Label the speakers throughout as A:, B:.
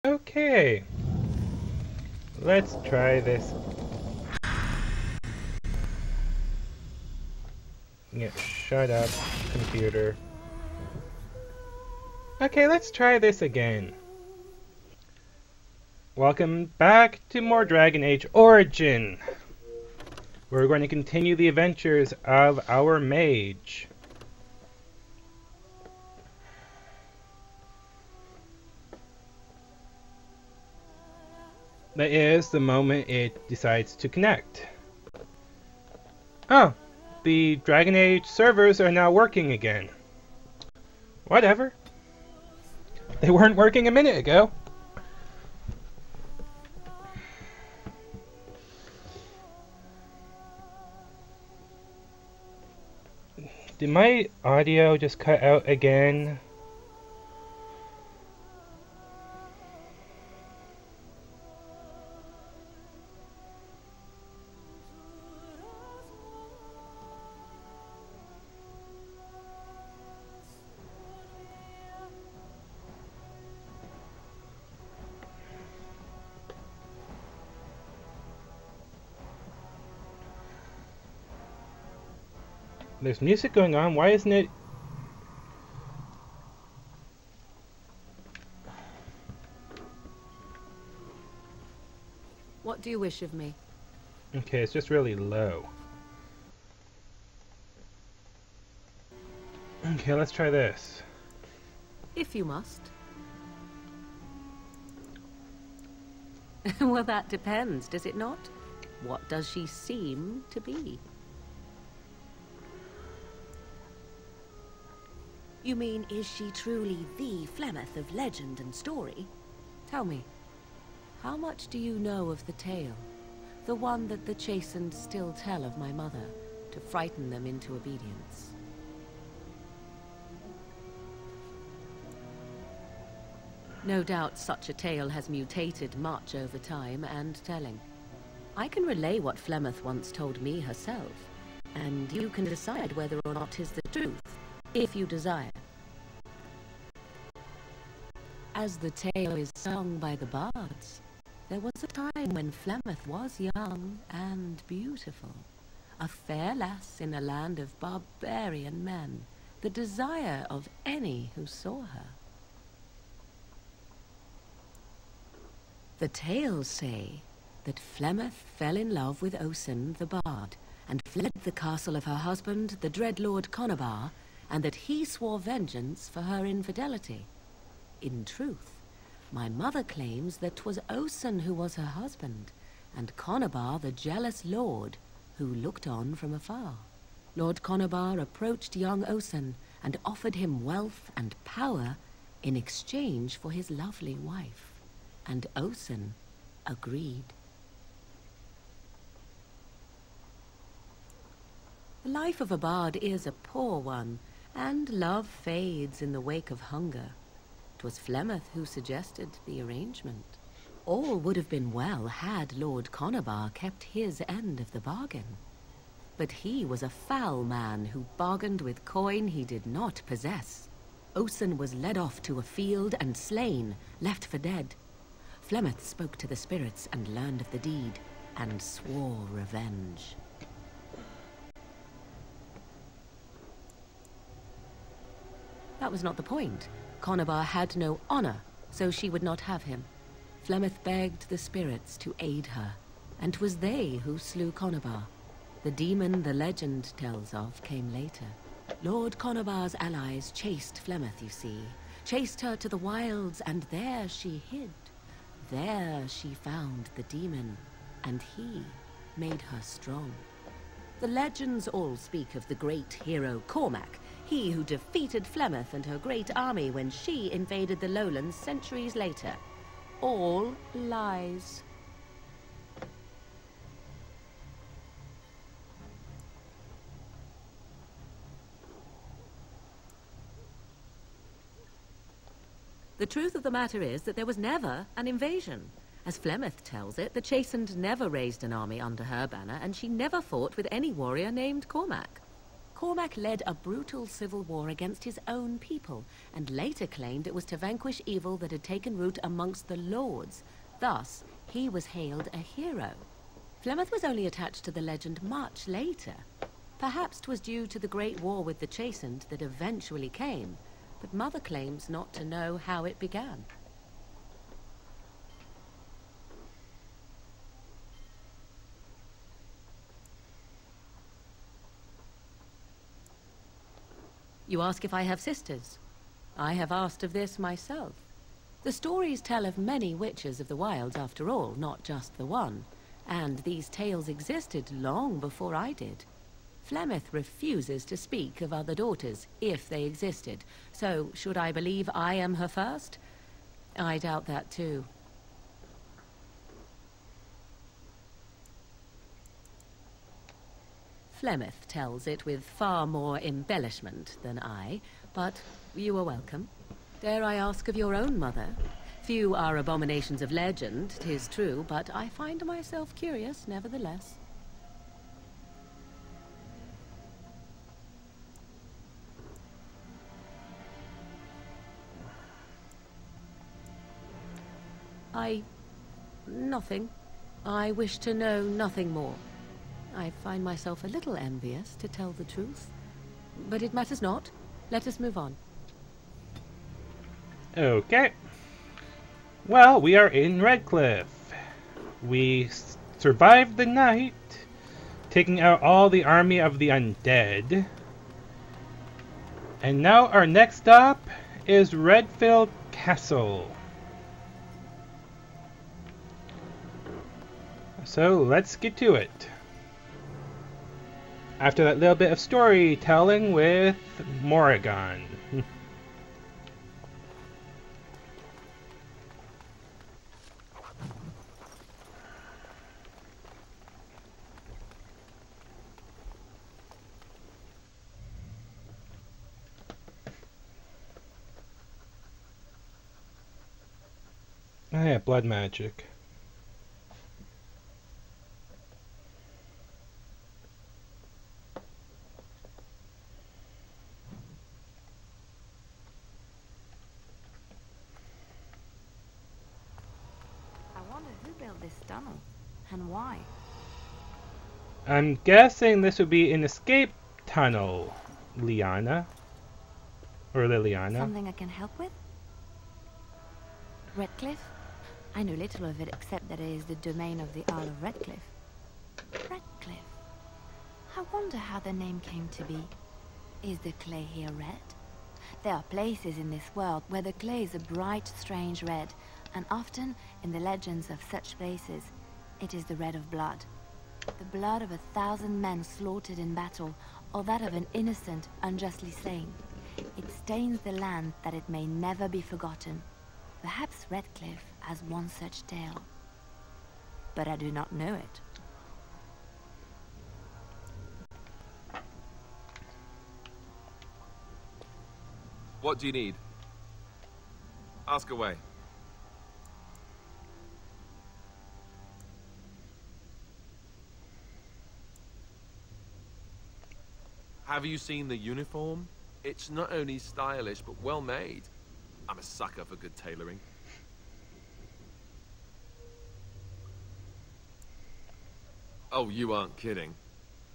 A: Okay, let's try this. Yeah, shut up, computer. Okay, let's try this again. Welcome back to more Dragon Age Origin. We're going to continue the adventures of our mage. That is the moment it decides to connect. Oh, the Dragon Age servers are now working again. Whatever. They weren't working a minute ago. Did my audio just cut out again? There's music going on. Why isn't it?
B: What do you wish of me?
A: Okay, it's just really low. Okay, let's try this.
B: If you must. Well, that depends, does it not? What does she seem to be? You mean, is she truly the Flemeth of legend and story? Tell me, how much do you know of the tale? The one that the Chastened still tell of my mother, to frighten them into obedience. No doubt such a tale has mutated much over time and telling. I can relay what Flemeth once told me herself, and you can decide whether or not 'tis the truth, if you desire. As the tale is sung by the bards, there was a time when Flemeth was young and beautiful, a fair lass in a land of barbarian men, the desire of any who saw her. The tales say that Flemeth fell in love with Osen the bard, and fled the castle of her husband, the dread Lord Conobar, and that he swore vengeance for her infidelity. In truth, my mother claims that 'twas Osen who was her husband, and Conobar the jealous lord who looked on from afar. Lord Conobar approached young Osen and offered him wealth and power in exchange for his lovely wife, and Osen agreed. The life of a bard is a poor one, and love fades in the wake of hunger. 'Twas Flemeth who suggested the arrangement. All would have been well had Lord Conobar kept his end of the bargain. But he was a foul man who bargained with coin he did not possess. Osen was led off to a field and slain, left for dead. Flemeth spoke to the spirits and learned of the deed, and swore revenge. That was not the point. Conobar had no honor, so she would not have him. Flemeth begged the spirits to aid her, and 'twas they who slew Conobar. The demon the legend tells of came later. Lord Conobar's allies chased Flemeth, you see. Chased her to the wilds, and there she hid. There she found the demon, and he made her strong. The legends all speak of the great hero Cormac, he who defeated Flemeth and her great army when she invaded the lowlands centuries later. All lies. The truth of the matter is that there was never an invasion. As Flemeth tells it, the Chastened never raised an army under her banner, and she never fought with any warrior named Cormac. Cormac led a brutal civil war against his own people, and later claimed it was to vanquish evil that had taken root amongst the lords. Thus, he was hailed a hero. Flemeth was only attached to the legend much later. Perhaps 'twas due to the great war with the Chastened that eventually came, but Mother claims not to know how it began. You ask if I have sisters. I have asked of this myself. The stories tell of many witches of the wilds after all, not just the one. And these tales existed long before I did. Flemeth refuses to speak of other daughters, if they existed. So, should I believe I am her first? I doubt that too. Flemeth tells it with far more embellishment than I, but you are welcome. Dare I ask of your own mother? Few are abominations of legend, 'tis true, but I find myself curious nevertheless. Nothing. I wish to know nothing more. I find myself a little envious, to tell the truth. But it matters not. Let us move on.
A: Okay. Well, we are in Redcliffe. We survived the night, taking out all the army of the undead. And now our next stop is Redfield Castle. So let's get to it. After that little bit of storytelling with Morrigan. Oh yeah, blood magic.
C: This tunnel, and why?
A: I'm guessing this would be an escape tunnel, Liana. Or Liliana.
C: Something I can help with? Redcliffe? I know little of it except that it is the domain of the Earl of Redcliffe. Redcliffe? I wonder how the name came to be. Is the clay here red? There are places in this world where the clay is a bright, strange red, and often, in the legends of such places, it is the red of blood. The blood of 1,000 men slaughtered in battle, or that of an innocent, unjustly slain. It stains the land that it may never be forgotten. Perhaps Redcliffe has one such tale. But I do not know it.
D: What do you need? Ask away. Have you seen the uniform? It's not only stylish, but well made. I'm a sucker for good tailoring. Oh, you aren't kidding.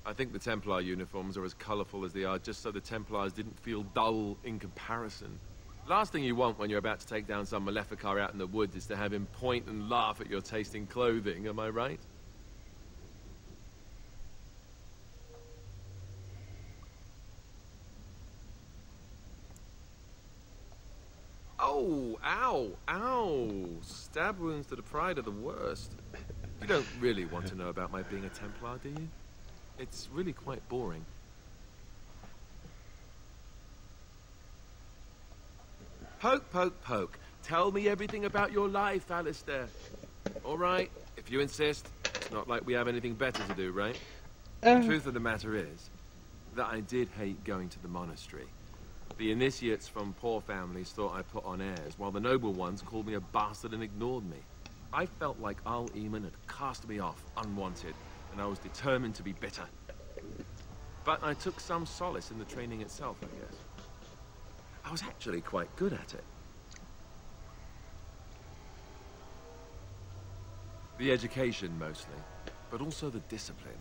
D: I think the Templar uniforms are as colorful as they are just so the Templars didn't feel dull in comparison. Last thing you want when you're about to take down some Maleficar out in the woods is to have him point and laugh at your taste in clothing, am I right? Oh, ow, ow. Stab wounds to the pride are the worst. You don't really want to know about my being a Templar, do you? It's really quite boring. Poke, poke, poke. Tell me everything about your life, Alistair. All right, if you insist. It's not like we have anything better to do, right? The truth of the matter is that I did hate going to the monastery. The initiates from poor families thought I put on airs, while the noble ones called me a bastard and ignored me. I felt like Al Eamon had cast me off, unwanted, and I was determined to be bitter. But I took some solace in the training itself, I guess. I was actually quite good at it. The education, mostly, but also the discipline.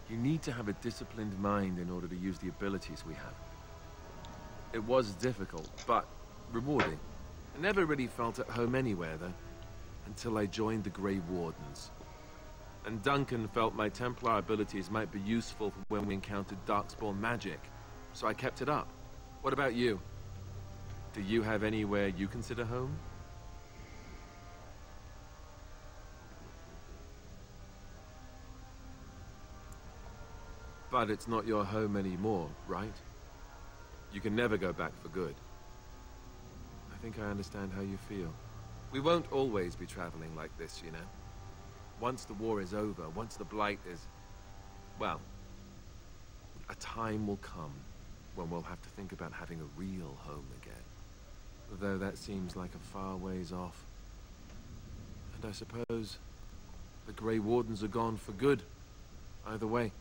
D: You need to have a disciplined mind in order to use the abilities we have. It was difficult, but rewarding. I never really felt at home anywhere, though, until I joined the Grey Wardens. And Duncan felt my Templar abilities might be useful for when we encountered Darkspawn magic, so I kept it up. What about you? Do you have anywhere you consider home? But it's not your home anymore, right? You can never go back for good. I think I understand how you feel. We won't always be traveling like this, you know? Once the war is over, once the Blight is... well, a time will come when we'll have to think about having a real home again. Though that seems like a far ways off. And I suppose the Grey Wardens are gone for good, either way.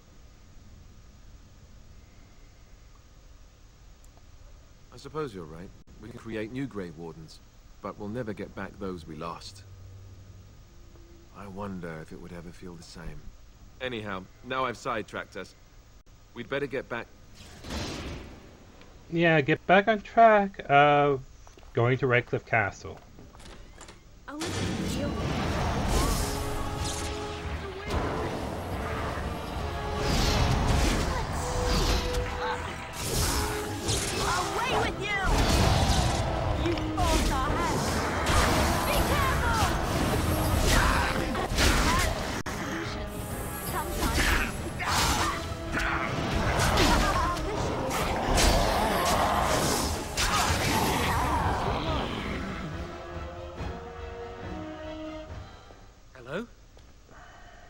D: I suppose you're right. We can create new Grey Wardens, but we'll never get back those we lost. I wonder if it would ever feel the same. Anyhow, now I've sidetracked us. We'd better get back...
A: Yeah, get back on track of going to Redcliffe Castle.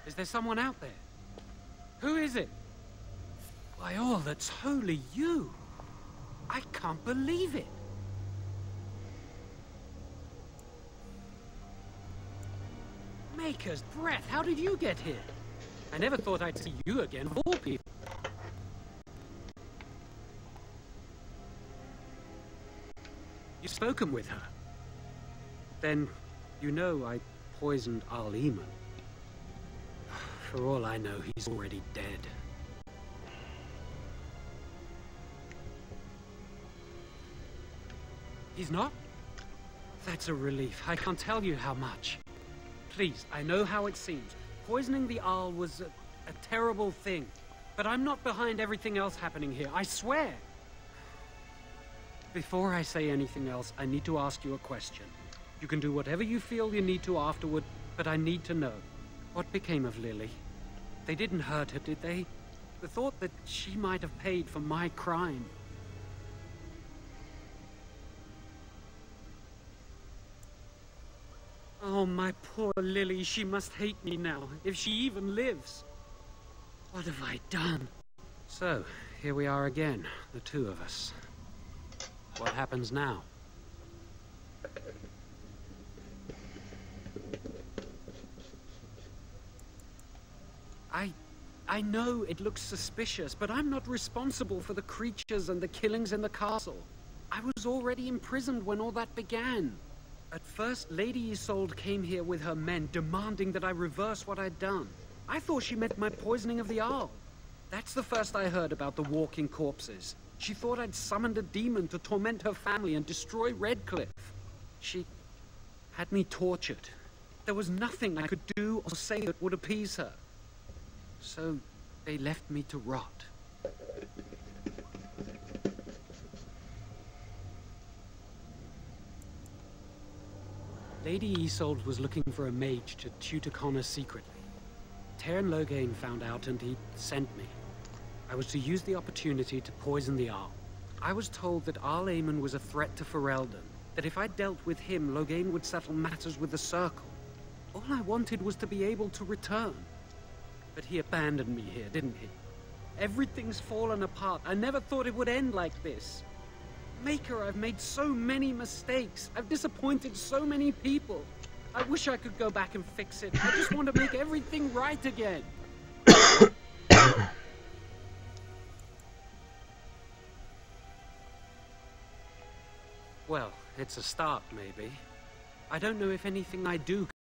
E: Is there someone out there? Who is it? By all that's holy, you! I can't believe it! Maker's breath, how did you get here? I never thought I'd see you again, of all people. You've spoken with her? Then, you know I poisoned Arl Eamon. For all I know, he's already dead. He's not? That's a relief. I can't tell you how much. Please, I know how it seems. Poisoning the Arl was a terrible thing. But I'm not behind everything else happening here, I swear. Before I say anything else, I need to ask you a question. You can do whatever you feel you need to afterward, but I need to know. What became of Lily? They didn't hurt her, did they? The thought that she might have paid for my crime. Oh, my poor Lily, she must hate me now, if she even lives. What have I done? So, here we are again, the two of us. What happens now? I know it looks suspicious, but I'm not responsible for the creatures and the killings in the castle. I was already imprisoned when all that began. At first, Lady Isolde came here with her men, demanding that I reverse what I'd done. I thought she meant my poisoning of the Arl. That's the first I heard about the walking corpses. She thought I'd summoned a demon to torment her family and destroy Redcliffe. She had me tortured. There was nothing I could do or say that would appease her. So, they left me to rot. Lady Isolde was looking for a mage to tutor Connor secretly. Teyrn Loghain found out and he sent me. I was to use the opportunity to poison the Arl. I was told that Arl Eamon was a threat to Ferelden, that if I dealt with him, Loghain would settle matters with the Circle. All I wanted was to be able to return. But he abandoned me here, didn't he? Everything's fallen apart. I never thought it would end like this. Maker, I've made so many mistakes. I've disappointed so many people. I wish I could go back and fix it. I just want to make everything right again. Well, it's a start, maybe. I don't know if anything I do